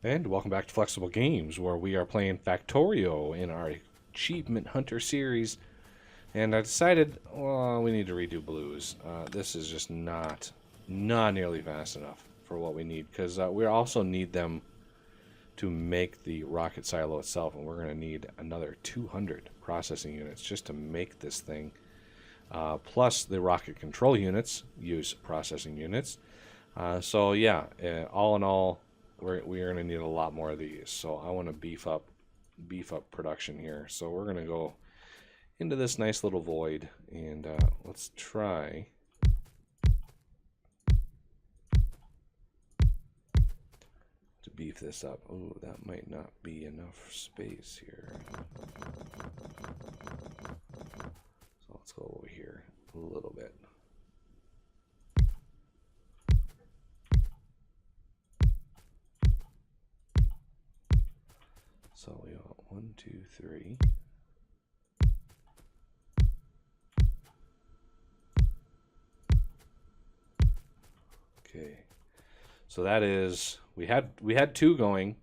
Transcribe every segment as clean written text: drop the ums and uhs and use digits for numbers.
And welcome back to Flexible Games, where we are playing Factorio in our Achievement Hunter series. And I decided, well, we need to redo blues. This is just not nearly fast enough for what we need, because we also need them to make the rocket silo itself, and we're going to need another 200 processing units just to make this thing. Plus the rocket control units use processing units. So yeah, all in all, we're going to need a lot more of these. So I want to beef up production here. So we're going to go into this nice little void, and let's try to beef this up. Oh, that might not be enough space here. So let's go over here a little bit. So we want 1, 2, 3. Okay. So that is, we had 2 going.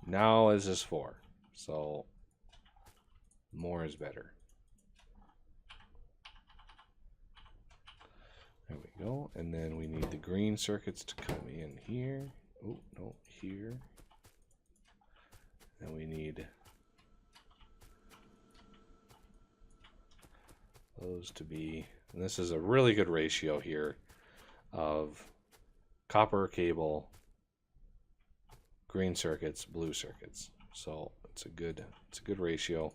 Now is this 4. So more is better. There we go. And then we need the green circuits to come in here. Oh, no, here. And we need those to be, and this is a really good ratio here of copper cable, green circuits, blue circuits. So it's a good ratio.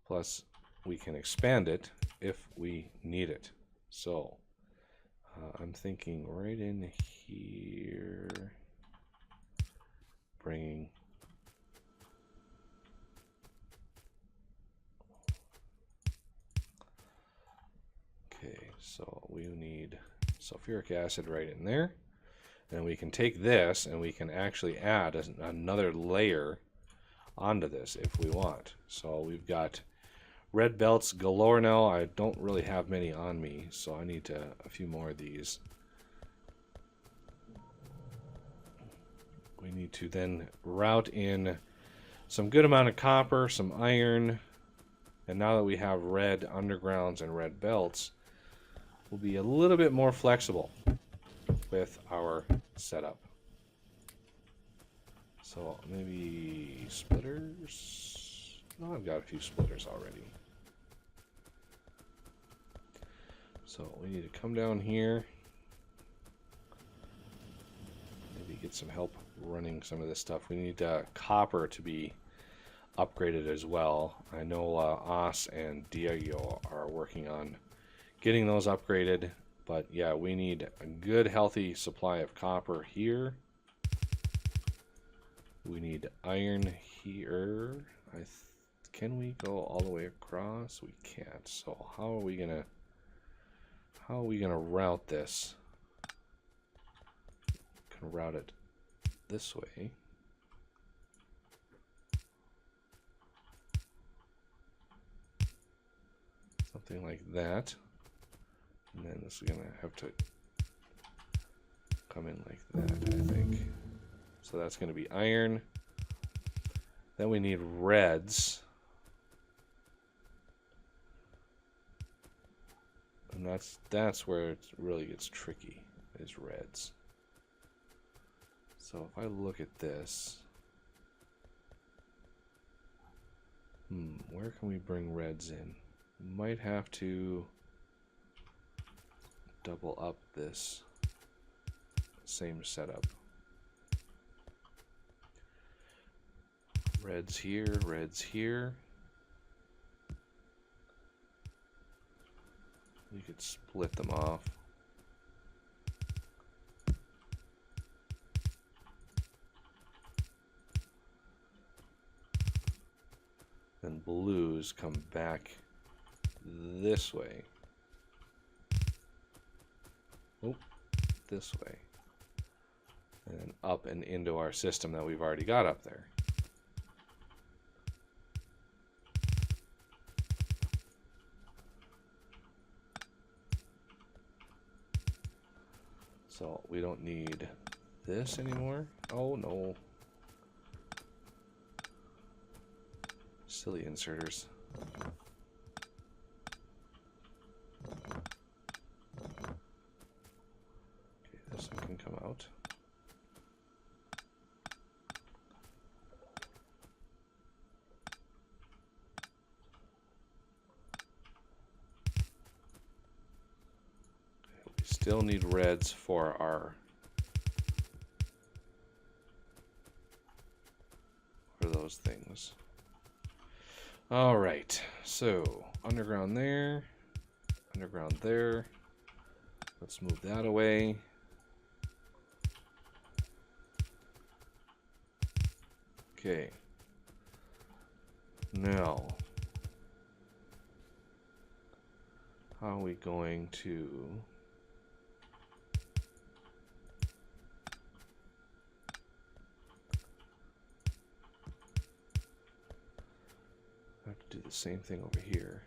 Plus we can expand it if we need it. So I'm thinking right in here, bringing so we need sulfuric acid right in there. And we can take this and we can actually add another layer onto this if we want. So we've got red belts galore now. I don't really have many on me, so I need a few more of these. We need to then route in some good amount of copper, some iron, and now that we have red undergrounds and red belts, we'll be a little bit more flexible with our setup. So maybe splitters. No, I've got a few splitters already. So we need to come down here, maybe get some help running some of this stuff. We need copper to be upgraded as well. I know Os and Diego are working on getting those upgraded, but yeah, we need a good healthy supply of copper here. We need iron here. Can we go all the way across? We can't. So how are we gonna route this? Can route it this way. Something like that. And then this is going to have to come in like that, I think. So that's going to be iron. Then we need reds. And that's where it really gets tricky, is reds. So if I look at this, where can we bring reds in? We might have to double up this same setup. Reds here, reds here. We could split them off. Then blues come back this way. Oh, this way. And then up and into our system that we've already got up there. So we don't need this anymore. Oh no. Silly inserters. Okay, this one can come out. We still need reds for those things. All right, so underground there, underground there. Let's move that away. Okay. Now, how are we going to... I have to do the same thing over here.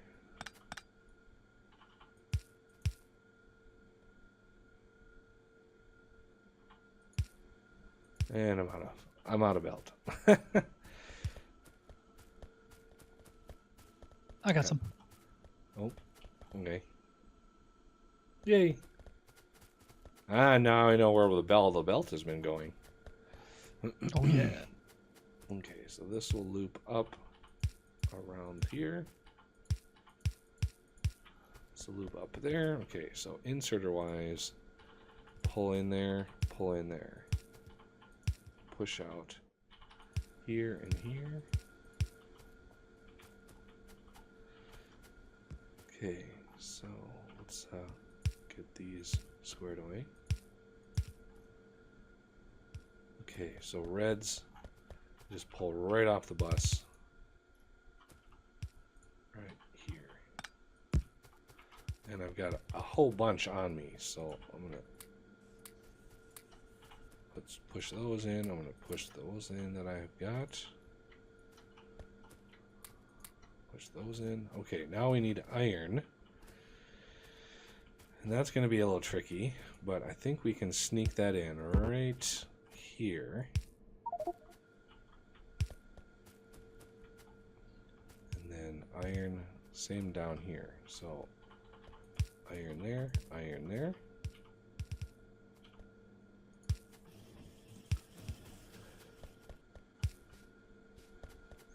And I'm out of belt. I got some. Oh, okay. Yay. Ah, now I know where the belt has been going. Oh yeah. Okay, so this will loop up around here. This will loop up there. Okay, so inserter wise, pull in there, push out here and here. Okay, so let's get these squared away. Okay, so reds, just pull right off the bus. Right here. And I've got a whole bunch on me, so I'm gonna let's push those in. I'm gonna push those in that I've got. Push those in. Okay, now we need iron. And that's gonna be a little tricky, but I think we can sneak that in right here. And then iron, same down here. So iron there, iron there.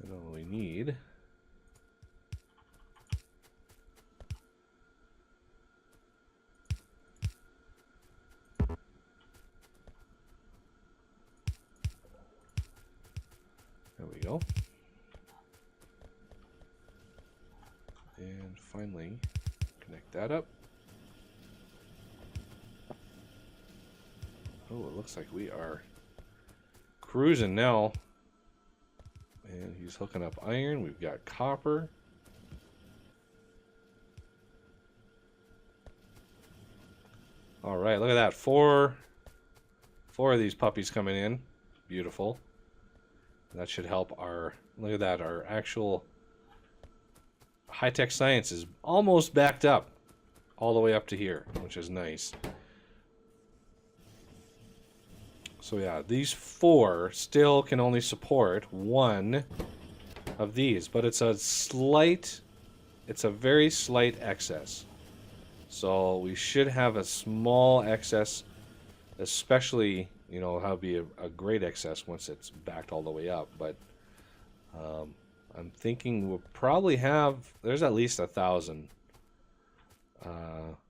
And all we need there we go. And finally connect that up. Oh, it looks like we are cruising now. And he's hooking up iron. We've got copper. All right, look at that. Four of these puppies coming in. Beautiful. That should help our, look at that, our actual high-tech science is almost backed up all the way up to here, which is nice. So yeah, these four still can only support one of these, but it's a very slight excess. So we should have a small excess, especially, you know, that'll be a great excess once it's backed all the way up. But I'm thinking we'll probably have, there's at least 1,000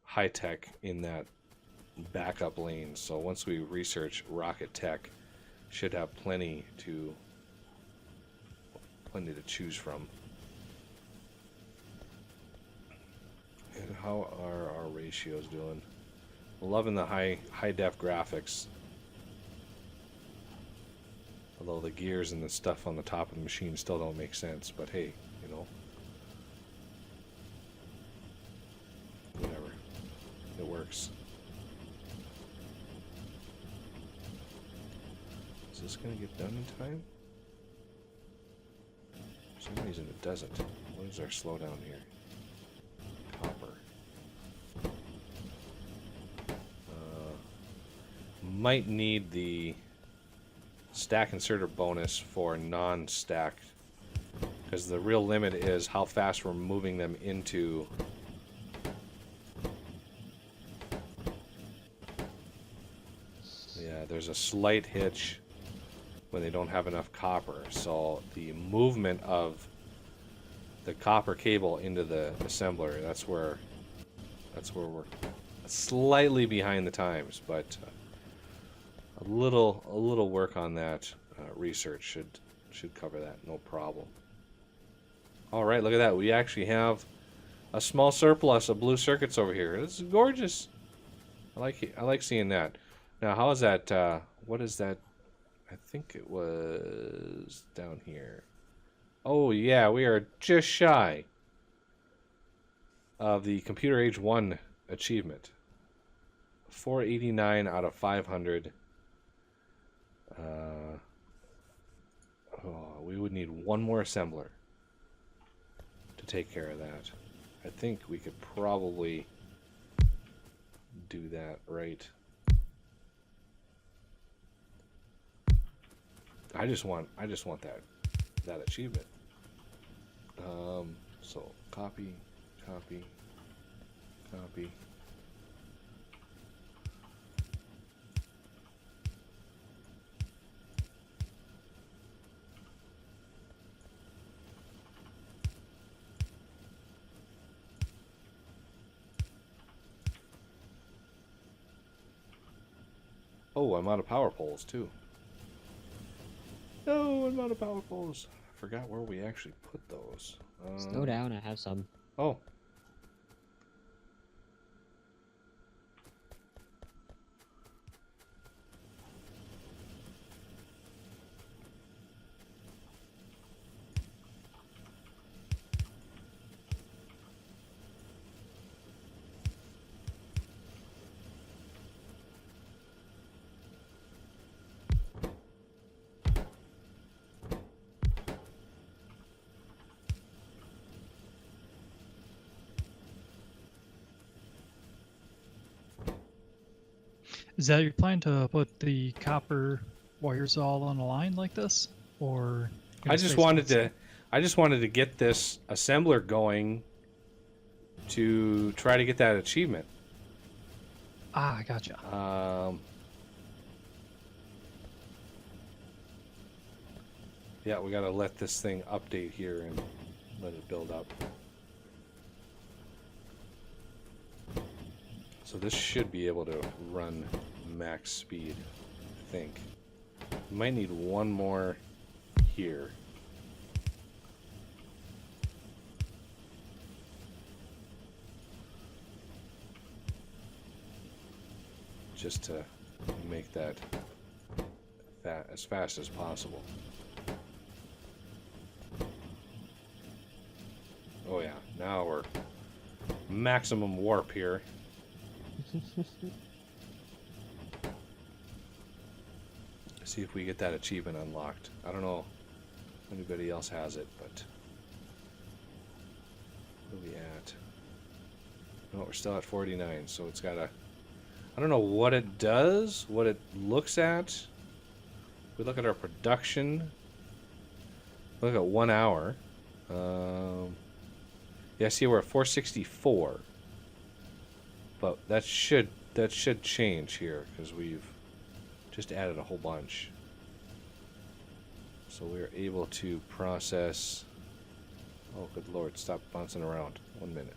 high tech in that backup lane. So once we research rocket tech, should have plenty to choose from. And how are our ratios doing? Loving the high def graphics. Although the gears and the stuff on the top of the machine still don't make sense, but hey, you know, whatever, it works. Is this gonna get done in time? For some reason it doesn't. What is our slowdown here? Copper. might need the stack inserter bonus for non-stack, because the real limit is how fast we're moving them into. Yeah, there's a slight hitch when they don't have enough copper, so the movement of the copper cable into the assembler, that's where we're slightly behind the times, but a little work on that research should cover that, no problem. All right, look at that. We actually have a small surplus of blue circuits over here. This is gorgeous. I like seeing that. Now, how is that? What is that? I think it was down here. Oh yeah, we are just shy of the Computer Age 1 achievement. 489 out of 500. We would need one more assembler to take care of that. I think we could probably do that right. I just want that achievement. So copy. Oh, I'm out of power poles too. No, I'm out of power poles. I forgot where we actually put those. Slow down, I have some. Oh. Is that your plan to put the copper wires all on a line like this, or? I just wanted to get this assembler going to try to get that achievement. Ah, I gotcha. Yeah, we gotta let this thing update here and let it build up. So this should be able to run max speed, I think. We might need one more here. Just to make that as fast as possible. Oh yeah, now we're maximum warp here. See if we get that achievement unlocked. I don't know if anybody else has it, but where are we at? No, we're still at 49, so it's got a... I don't know what it does, what it looks at. If we look at our production, look at 1 hour. Yeah, see, we're at 464. But that should change here because we've just added a whole bunch. So we're able to process. Oh, good lord! Stop bouncing around. 1 minute.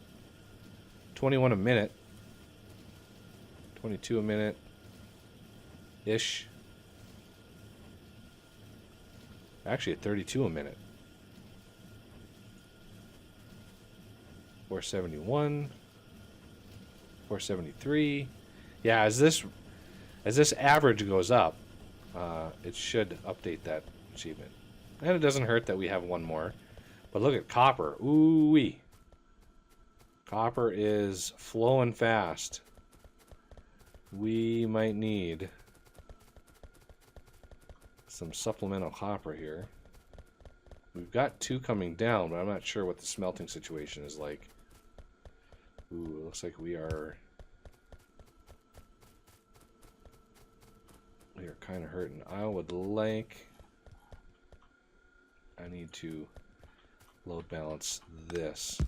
21 a minute. 22 a minute. Ish. Actually, at 32 a minute. 471. 473. Yeah, as this average goes up, it should update that achievement. And it doesn't hurt that we have one more. But look at copper. Ooh-wee. Copper is flowing fast. We might need some supplemental copper here. We've got 2 coming down, but I'm not sure what the smelting situation is like. Ooh, it looks like we are kind of hurting. I would like... I need to load balance this.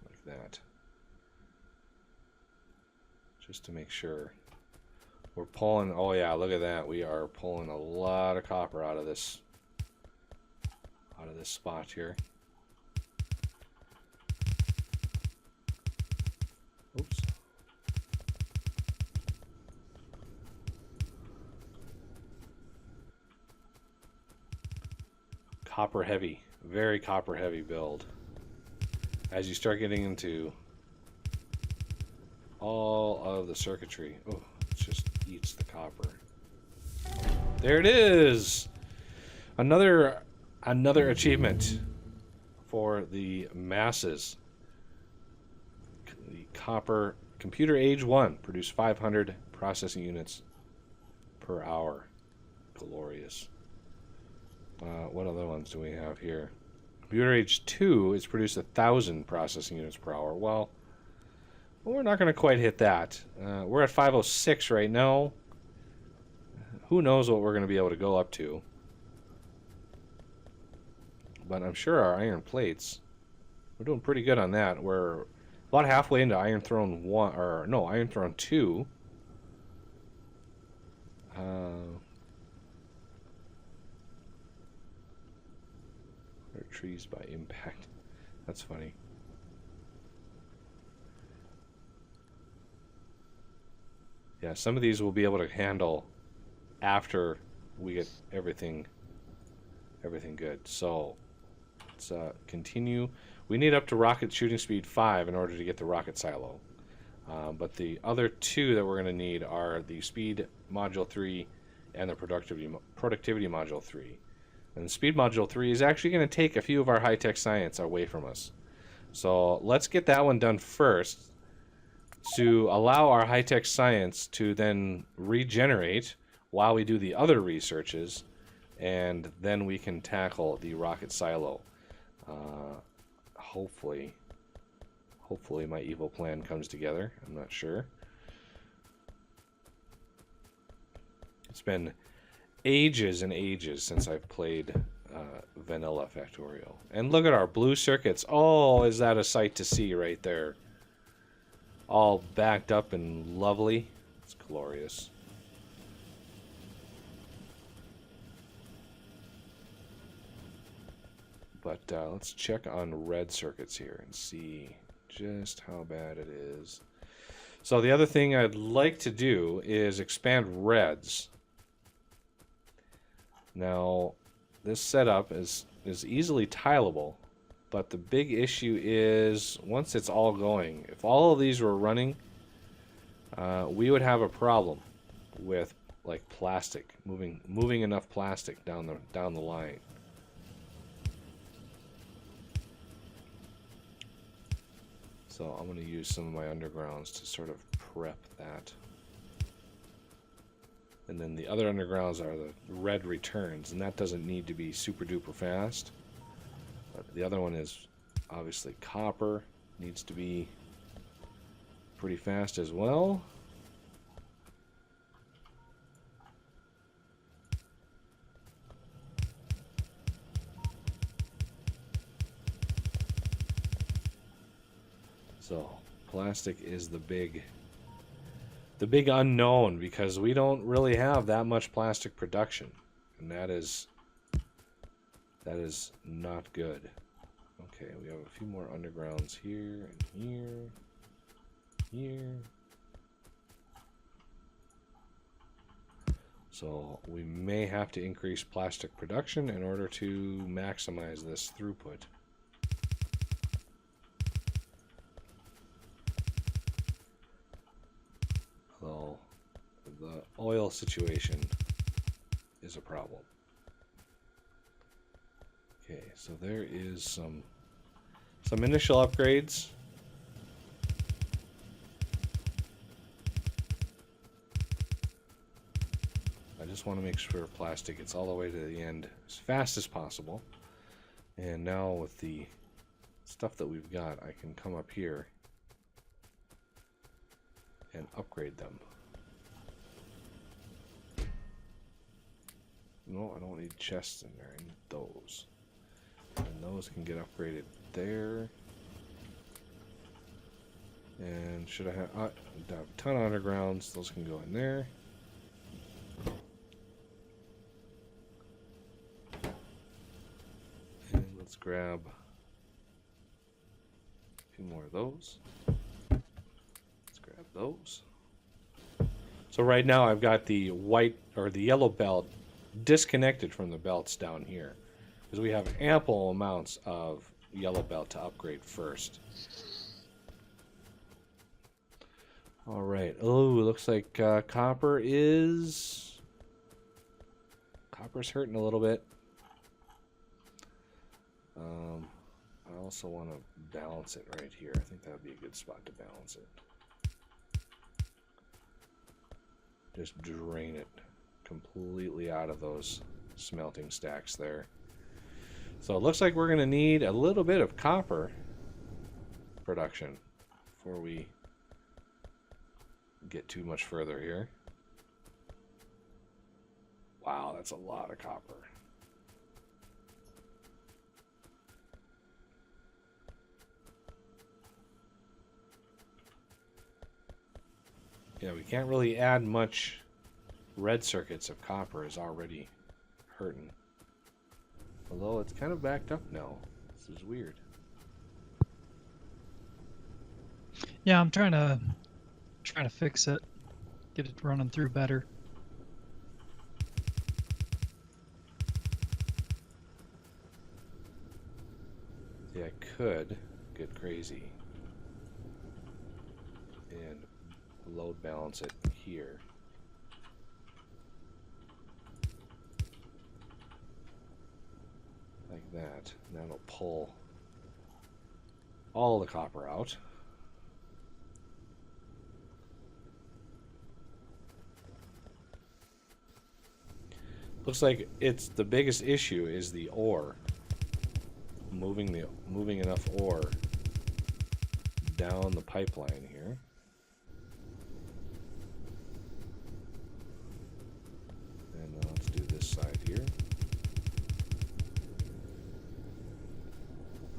Like that. Just to make sure. We're pulling... Oh yeah, look at that. We are pulling a lot of copper out of this spot here. Oops. Copper heavy. Very copper heavy build. As you start getting into all of the circuitry. Oh, it just eats the copper. There it is! Another achievement for the masses. The copper computer age 1 produced 500 processing units per hour. Glorious. What other ones do we have here? Computer age 2 is produced 1,000 processing units per hour. Well, we're not going to quite hit that. We're at 506 right now. Who knows what we're going to be able to go up to. But I'm sure our iron plates, we're doing pretty good on that. We're about halfway into Iron Throne 1, or no, Iron Throne 2. Trees by impact. That's funny. Yeah, some of these we'll be able to handle after we get everything good. So let's continue. We need up to rocket shooting speed 5 in order to get the rocket silo. But the other two that we're going to need are the speed module 3 and the productivity module 3. And the speed module 3 is actually going to take a few of our high-tech science away from us. So let's get that one done first to allow our high-tech science to then regenerate while we do the other researches, and then we can tackle the rocket silo. Hopefully my evil plan comes together. I'm not sure. It's been ages and ages since I've played vanilla Factorio. And look at our blue circuits. Oh, is that a sight to see right there? All backed up and lovely. It's glorious. But let's check on red circuits here and see just how bad it is. So the other thing I'd like to do is expand reds. Now, this setup is easily tileable, but the big issue is once it's all going, if all of these were running, we would have a problem with like plastic, moving enough plastic down the line. So I'm going to use some of my undergrounds to sort of prep that. And then the other undergrounds are the red returns, and that doesn't need to be super duper fast. But the other one is obviously copper, needs to be pretty fast as well. So plastic is the big unknown, because we don't really have that much plastic production, and that is not good. Okay, we have a few more undergrounds here and here. So we may have to increase plastic production in order to maximize this throughput. Although the oil situation is a problem. Okay, so there is some initial upgrades. I just want to make sure plastic gets all the way to the end as fast as possible. And now with the stuff that we've got, I can come up here and upgrade them. No, I don't need chests in there. I need those. And those can get upgraded there. And should I have... I have a ton of undergrounds. Those can go in there. And let's grab a few more of those. Let's grab those. So right now I've got the white or the yellow belt disconnected from the belts down here, because we have ample amounts of yellow belt to upgrade first. All right. Oh, looks like copper's hurting a little bit. I also want to balance it right here. I think that would be a good spot to balance it. Just drain it completely out of those smelting stacks there. So it looks like we're going to need a little bit of copper production before we get too much further here. Wow, that's a lot of copper. Yeah, we can't really add much. Red circuits of copper is already hurting. Although it's kind of backed up now. This is weird. Yeah, I'm trying to fix it, get it running through better. Yeah, I could get crazy and load balance it here. Like that. And that'll pull all the copper out. Looks like it's the biggest issue is the ore. Moving enough ore down the pipeline here. And now let's do this side here.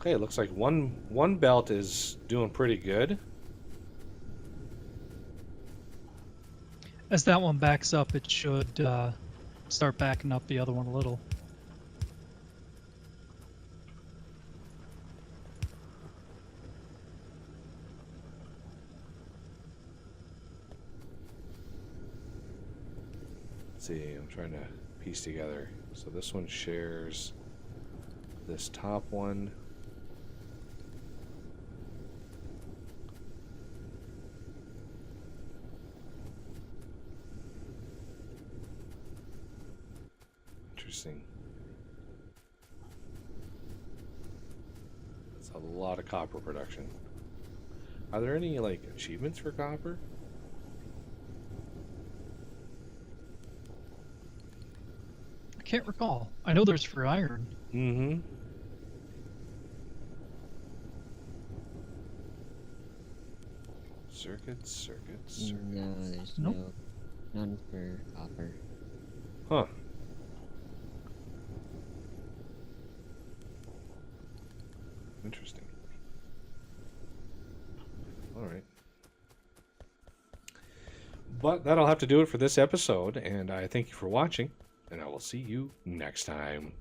Okay, it looks like one belt is doing pretty good. As that one backs up, it should start backing up the other one a little. Let's see, I'm trying to piece together. So this one shares this top one. Interesting. That's a lot of copper production. Are there any like achievements for copper? I can't recall. I know there's for iron. Mm-hmm. Circuits. No, there's Nope. none for copper. Huh. Interesting. All right. But that'll have to do it for this episode, and I thank you for watching, and I will see you next time.